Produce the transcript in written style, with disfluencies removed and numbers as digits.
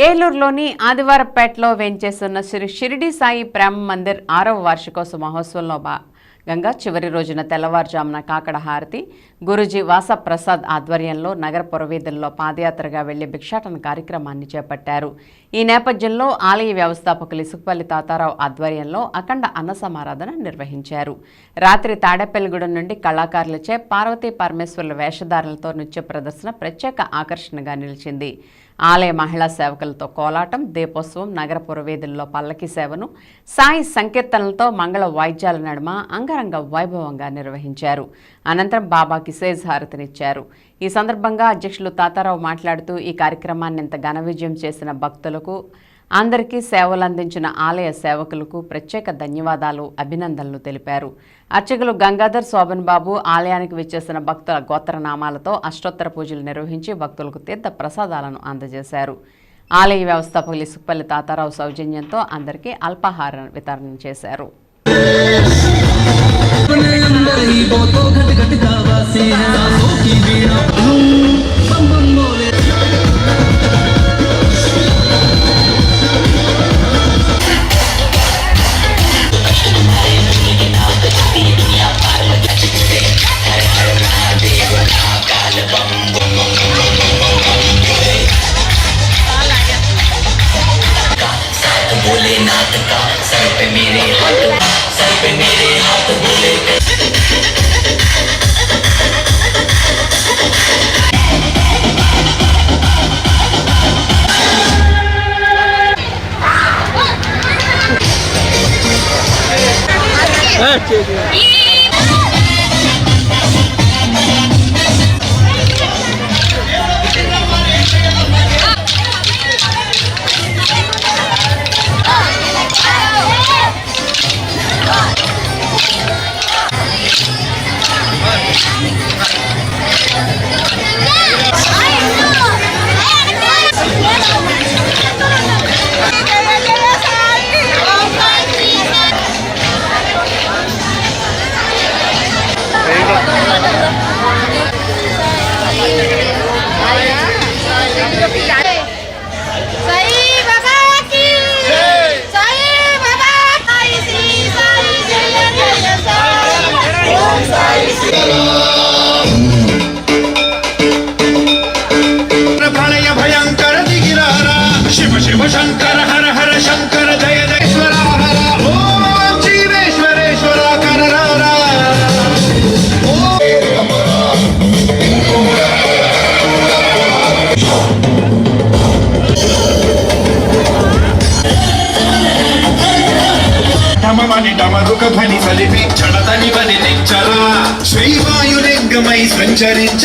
ఏలూరులోని ఆదివారపేటలో వేంచేస్తున్న శ్రీ షిరిడి సాయి ప్రేమ మందిర్ 6వ వార్షికోత్సవ మహోత్సవంలో భాగంగా చివరి రోజున తెల్లవారుజామున కాకడ హారతి గురూజీ వాసప్రసాద్ ఆధ్వర్యంలో నగర పురవీధుల్లో పాదయాత్రగా వెళ్లి భిక్షాటన కార్యక్రమాన్ని చేపట్టారు. ఈ నేపథ్యంలో ఆలయ వ్యవస్థాపకులు ఇసుకపల్లి తాతారావు ఆధ్వర్యంలో అఖండ అన్న సమారాధన నిర్వహించారు. రాత్రి తాడేపల్లిగూడెం నుండి కళాకారులచే పార్వతీ పరమేశ్వరుల వేషధారణలతో నృత్య ప్రదర్శన ప్రత్యేక ఆకర్షణగా నిలిచింది. ఆలయ మహిళా సేవకులతో కోలాటం, దీపోత్సవం, నగర పురవీధుల్లో పల్లకి సేవను సాయి సంకీర్తనలతో మంగళ వాయిద్యాల నడుమ అంగరంగ వైభవంగా నిర్వహించారు. అనంతరం బాబాకి సేజ్ హారతినిచ్చారు. ఈ సందర్భంగా అధ్యక్షులు తాతారావు మాట్లాడుతూ ఈ కార్యక్రమాన్ని ఇంత ఘన విజయం చేసిన భక్తులకు, అందరికీ సేవలు అందించిన ఆలయ సేవకులకు ప్రత్యేక ధన్యవాదాలు, అభినందనలు తెలిపారు. అర్చకులు గంగాధర్, శోభన్ బాబు ఆలయానికి విచ్చేసిన భక్తుల గోత్రనామాలతో అష్టోత్తర పూజలు నిర్వహించి భక్తులకు తీర్థ ప్రసాదాలను అందజేశారు. ఆలయ వ్యవస్థాపకులు ఇసుకపల్లి తాతారావు సౌజన్యంతో అందరికీ అల్పాహార వితరణ చేశారు. भोलेनाथ का सर पे मेरे हाथ बोले शिव शंकर हर हर शंकर जय जयेश्वर हर ओम जीवेश्वरेश्वर कर ढममनि डमरुक ध्वनि सलिपि क्षणतनि वनि निच्चला श्रीवायुलिङ्गमयि सञ्चरिञ्च